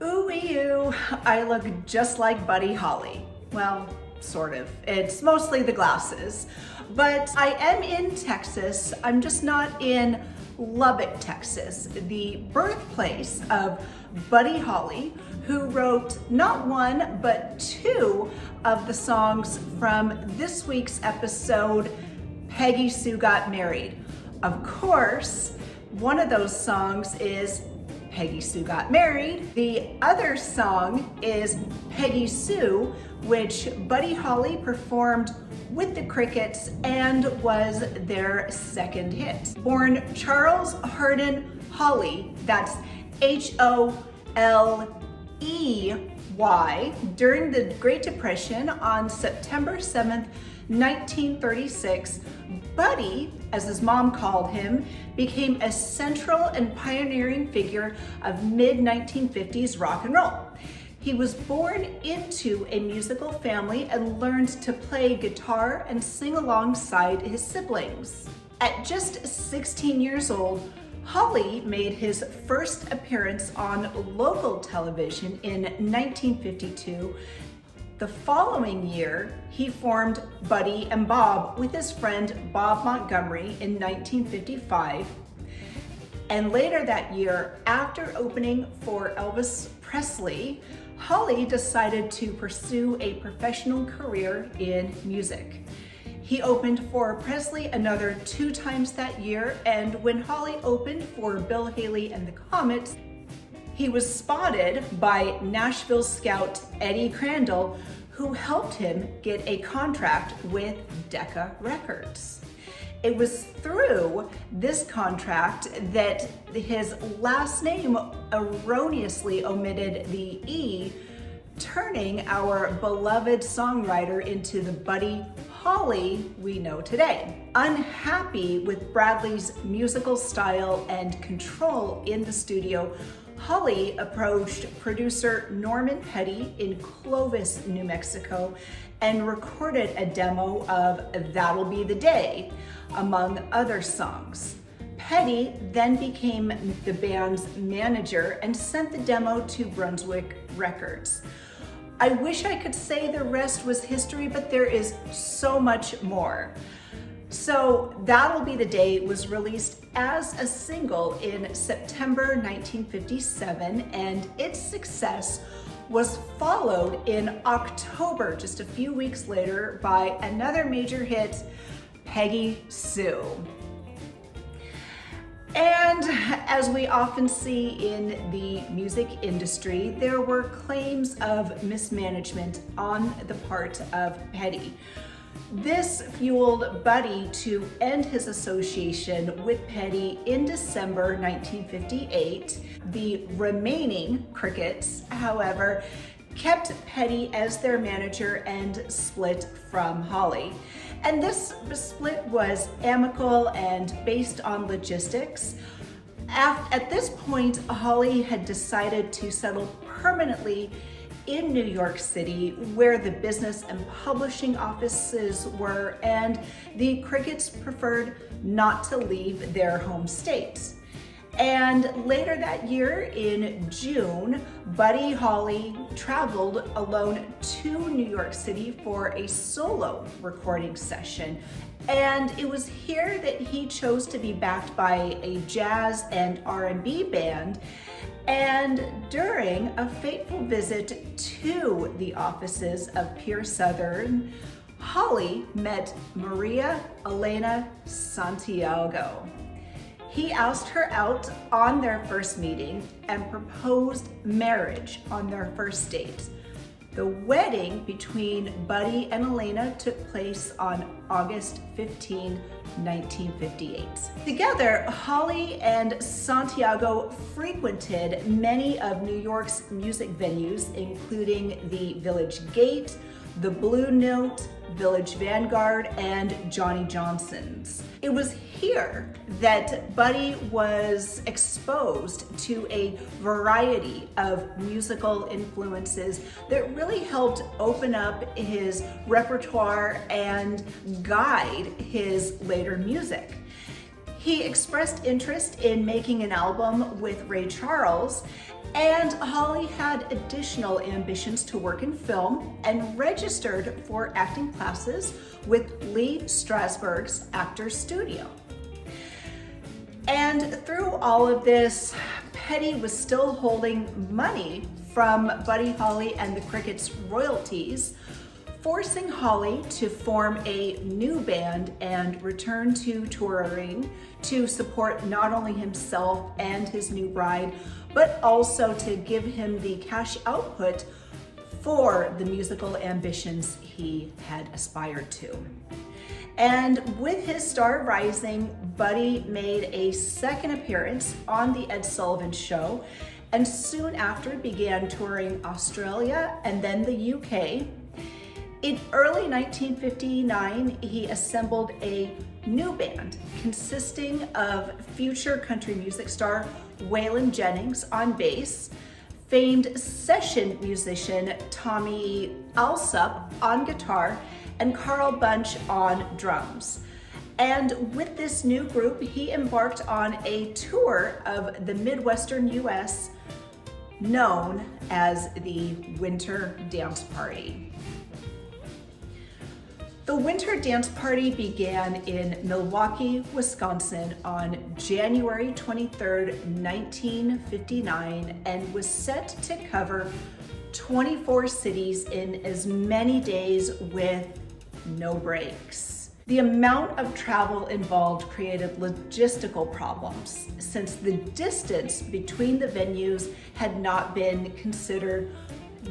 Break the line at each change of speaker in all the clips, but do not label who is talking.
Ooh, I look just like Buddy Holly. Well, sort of. It's mostly the glasses. But I am in Texas. I'm just not in Lubbock, Texas, the birthplace of Buddy Holly, who wrote not one, but two of the songs from this week's episode, Peggy Sue Got Married. Of course, one of those songs is Peggy Sue Got Married. The other song is Peggy Sue, which Buddy Holly performed with the Crickets and was their second hit. Born Charles Hardin Holly, that's H-O-L-E-Y, during the Great Depression on September 7th, 1936, Buddy, as his mom called him, became a central and pioneering figure of mid-1950s rock and roll. He was born into a musical family and learned to play guitar and sing alongside his siblings. At just 16 years old, Holly made his first appearance on local television in 1952. The following year, he formed Buddy and Bob with his friend Bob Montgomery in 1955. And later that year, after opening for Elvis Presley, Holly decided to pursue a professional career in music. He opened for Presley another 2 times that year, and when Holly opened for Bill Haley and the Comets, he was spotted by Nashville scout Eddie Crandall, who helped him get a contract with Decca Records. It was through this contract that his last name erroneously omitted the E, turning our beloved songwriter into the Buddy Holly we know today. Unhappy with Bradley's musical style and control in the studio, Holly approached producer Norman Petty in Clovis, New Mexico, and recorded a demo of That'll Be the Day, among other songs. Petty then became the band's manager and sent the demo to Brunswick Records. I wish I could say the rest was history, but there is so much more. So That'll Be the Day was released as a single in September 1957, and its success was followed in October, just a few weeks later, by another major hit, Peggy Sue. And as we often see in the music industry, there were claims of mismanagement on the part of Petty. This fueled Buddy to end his association with Petty in December 1958. The remaining Crickets, however, kept Petty as their manager and split from Holly. And this split was amicable and based on logistics. At this point, Holly had decided to settle permanently in New York City, where the business and publishing offices were, and the Crickets preferred not to leave their home state. And later that year, in June, Buddy Holly traveled alone to New York City for a solo recording session. And it was here that he chose to be backed by a jazz and R&B band. And during a fateful visit to the offices of Pure Southern, Holly met Maria Elena Santiago. He asked her out on their first meeting and proposed marriage on their first date. The wedding between Buddy and Elena took place on August 15, 1958. Together, Holly and Santiago frequented many of New York's music venues, including the Village Gate, the Blue Note, Village Vanguard, and Johnny Johnson's. It was here that Buddy was exposed to a variety of musical influences that really helped open up his repertoire and guide his later music. He expressed interest in making an album with Ray Charles, And Holly had additional ambitions to work in film and registered for acting classes with Lee Strasberg's Actors Studio. And through all of this, Petty was still holding money from Buddy Holly and the Crickets' royalties, forcing Holly to form a new band and return to touring to support not only himself and his new bride, but also to give him the cash output for the musical ambitions he had aspired to. And with his star rising, Buddy made a second appearance on The Ed Sullivan Show, and soon after began touring Australia and then the UK. In early 1959, he assembled a new band consisting of future country music star Waylon Jennings on bass, famed session musician Tommy Alsop on guitar, and Carl Bunch on drums. And with this new group, he embarked on a tour of the Midwestern US known as the Winter Dance Party. The Winter Dance Party began in Milwaukee, Wisconsin on January 23rd, 1959, and was set to cover 24 cities in as many days with no breaks. The amount of travel involved created logistical problems since the distance between the venues had not been considered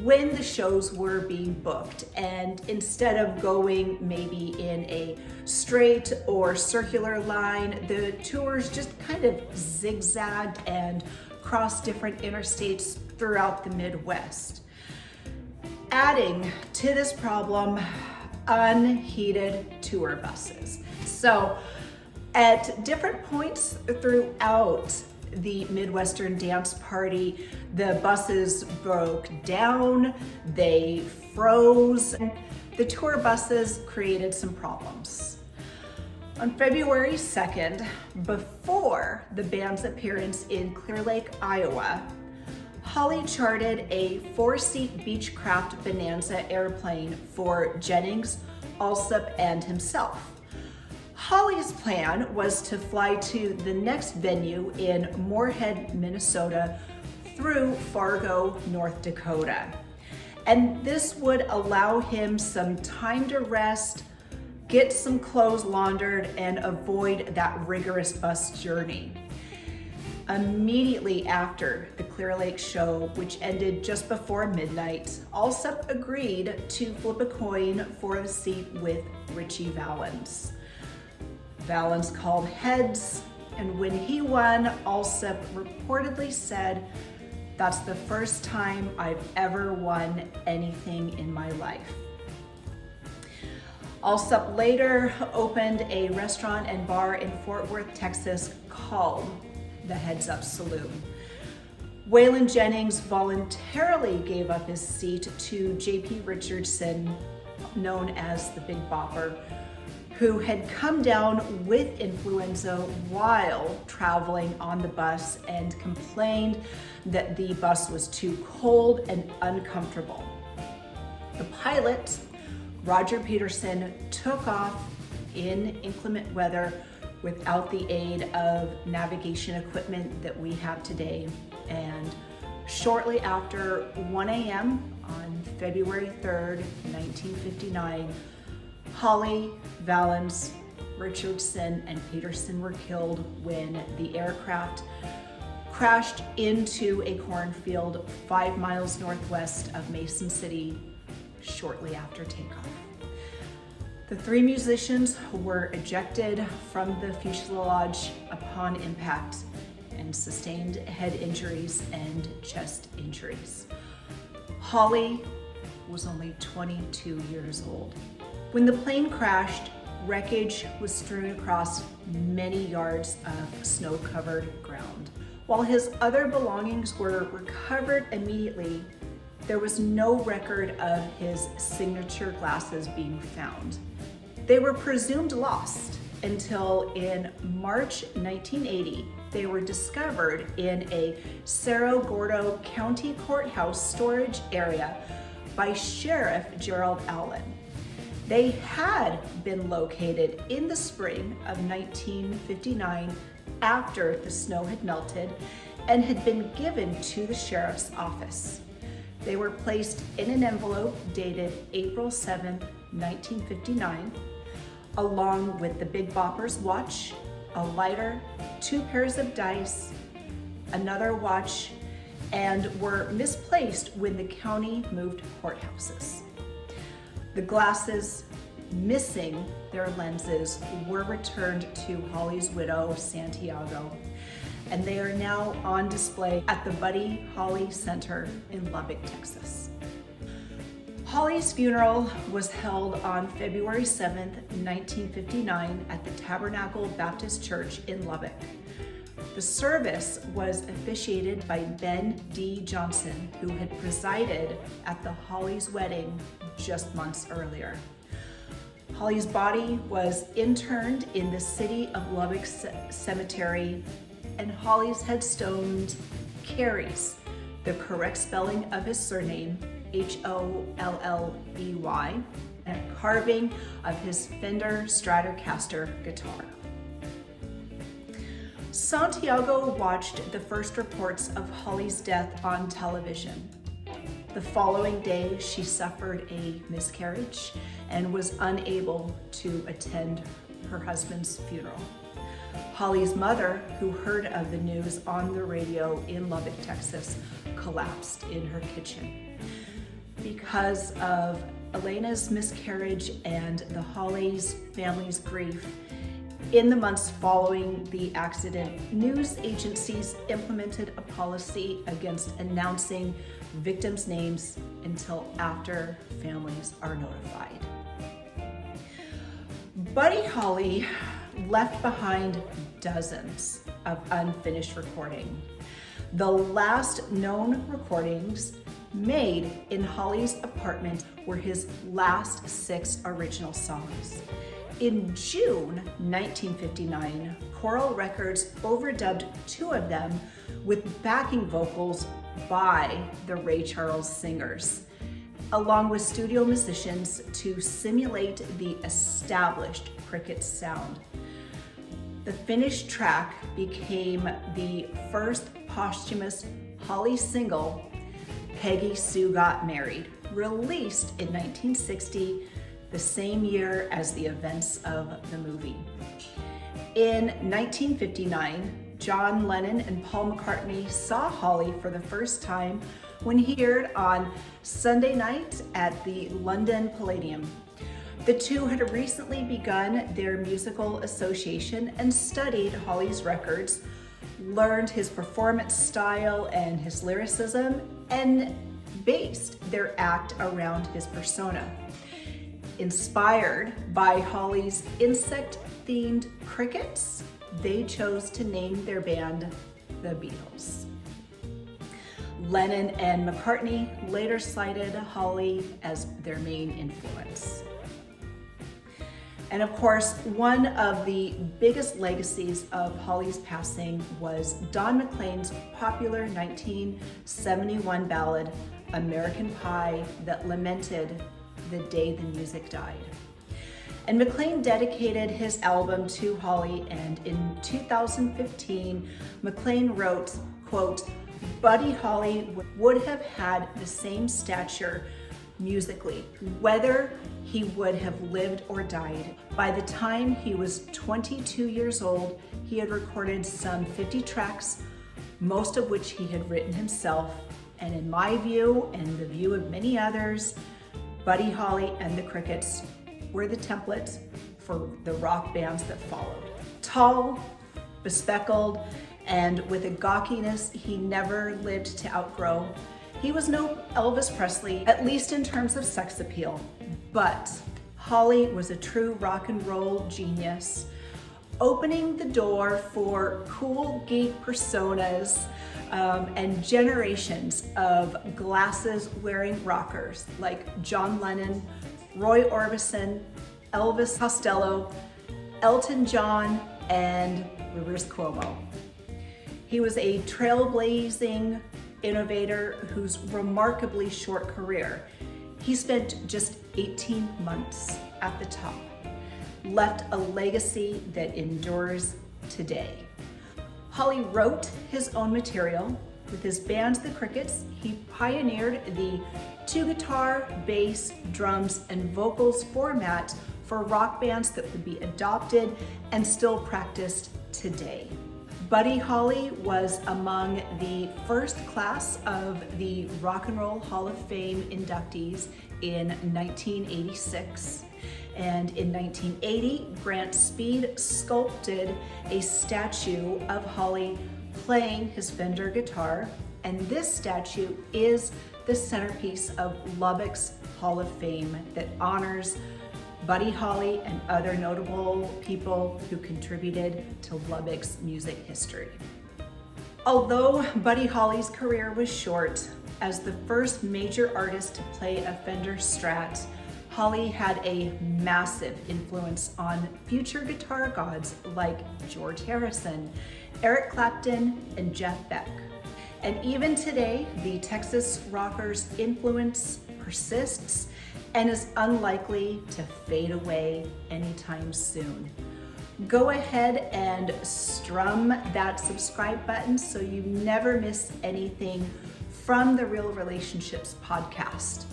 when the shows were being booked, and instead of going maybe in a straight or circular line, the tours just kind of zigzagged and crossed different interstates throughout the Midwest. Adding to this problem, unheated tour buses. So at different points throughout the Midwestern Dance Party, the buses broke down, they froze. The tour buses created some problems. On February 2nd, before the band's appearance in Clear Lake, Iowa, Holly chartered a 4-seat Beechcraft Bonanza airplane for Jennings, Alsop, and himself. Holly's plan was to fly to the next venue in Moorhead, Minnesota through Fargo, North Dakota. And this would allow him some time to rest, get some clothes laundered, and avoid that rigorous bus journey. Immediately after the Clear Lake show, which ended just before midnight, Alsop agreed to flip a coin for a seat with Ritchie Valens. Valens called heads, and when he won, Alsop reportedly said, "That's the first time I've ever won anything in my life." Alsop later opened a restaurant and bar in Fort Worth, Texas called the Heads Up Saloon. Waylon Jennings voluntarily gave up his seat to J.P. Richardson, known as the Big Bopper, who had come down with influenza while traveling on the bus and complained that the bus was too cold and uncomfortable. The pilot, Roger Peterson, took off in inclement weather without the aid of navigation equipment that we have today. And shortly after 1 a.m. on February 3rd, 1959, Holly, Valens, Richardson, and Peterson were killed when the aircraft crashed into a cornfield 5 miles northwest of Mason City shortly after takeoff. The 3 musicians were ejected from the fuselage upon impact and sustained head injuries and chest injuries. Holly was only 22 years old. When the plane crashed, wreckage was strewn across many yards of snow-covered ground. While his other belongings were recovered immediately, there was no record of his signature glasses being found. They were presumed lost until in March 1980, they were discovered in a Cerro Gordo County Courthouse storage area by Sheriff Gerald Allen. They had been located in the spring of 1959 after the snow had melted and had been given to the sheriff's office. They were placed in an envelope dated April 7, 1959, along with the Big Bopper's watch, a lighter, 2 pairs of dice, another watch, and were misplaced when the county moved courthouses. The glasses, missing their lenses, were returned to Holly's widow, Santiago, and they are now on display at the Buddy Holly Center in Lubbock, Texas. Holly's funeral was held on February 7th, 1959 at the Tabernacle Baptist Church in Lubbock. The service was officiated by Ben D. Johnson, who had presided at the Holly's wedding just months earlier. Holly's body was interned in the City of Lubbock Cemetery, and Holly's headstone carries the correct spelling of his surname, Holley, and a carving of his Fender Stratocaster guitar. Santiago watched the first reports of Holly's death on television. The following day, she suffered a miscarriage and was unable to attend her husband's funeral. Holly's mother, who heard of the news on the radio in Lubbock, Texas, collapsed in her kitchen. Because of Elena's miscarriage and the Holly's family's grief, in the months following the accident, news agencies implemented a policy against announcing victims' names until after families are notified. Buddy Holly left behind dozens of unfinished recordings. The last known recordings made in Holly's apartment were his last 6 original songs. In June 1959, Coral Records overdubbed 2 of them with backing vocals by the Ray Charles Singers, along with studio musicians to simulate the established cricket sound. The finished track became the first posthumous Holly single, Peggy Sue Got Married, released in 1960, the same year as the events of the movie. In 1959, John Lennon and Paul McCartney saw Holly for the first time when he appeared on Sunday night at the London Palladium. The two had recently begun their musical association and studied Holly's records, learned his performance style and his lyricism, and based their act around his persona. Inspired by Holly's insect-themed crickets, they chose to name their band The Beatles. Lennon and McCartney later cited Holly as their main influence. And of course, one of the biggest legacies of Holly's passing was Don McLean's popular 1971 ballad, American Pie, that lamented the day the music died. And McLean dedicated his album to Holly, and in 2015, McLean wrote, quote, "Buddy Holly would have had the same stature musically, whether he would have lived or died. By the time he was 22 years old, he had recorded some 50 tracks, most of which he had written himself. And in my view, and the view of many others, Buddy Holly and the Crickets were the template for the rock bands that followed. Tall, bespectacled, and with a gawkiness he never lived to outgrow. He was no Elvis Presley, at least in terms of sex appeal, but Holly was a true rock and roll genius, opening the door for cool geek personas and generations of glasses-wearing rockers like John Lennon, Roy Orbison, Elvis Costello, Elton John, and Rivers Cuomo. He was a trailblazing innovator whose remarkably short career, he spent just 18 months at the top, left a legacy that endures today. Holly wrote his own material. With his band, The Crickets, he pioneered the 2-guitar, bass, drums, and vocals format for rock bands that would be adopted and still practiced today. Buddy Holly was among the first class of the Rock and Roll Hall of Fame inductees in 1986. And in 1980, Grant Speed sculpted a statue of Holly playing his Fender guitar, and this statue is the centerpiece of Lubbock's Hall of Fame that honors Buddy Holly and other notable people who contributed to Lubbock's music history. Although Buddy Holly's career was short, as the first major artist to play a Fender Strat, Holly had a massive influence on future guitar gods like George Harrison, Eric Clapton, and Jeff Beck. And even today, the Texas rocker's influence persists and is unlikely to fade away anytime soon. Go ahead and strum that subscribe button so you never miss anything from the Real Relationships podcast.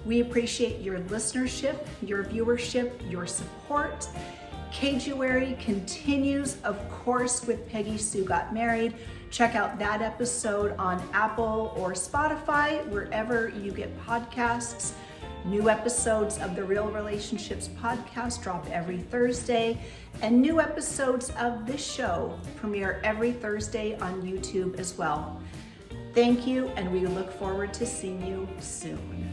We appreciate your listenership, your viewership, your support. Caguary continues, of course, with Peggy Sue Got Married. Check out that episode on Apple or Spotify, wherever you get podcasts. New episodes of the Real Relationships podcast drop every Thursday, and new episodes of this show premiere every Thursday on YouTube as well. Thank you, and we look forward to seeing you soon.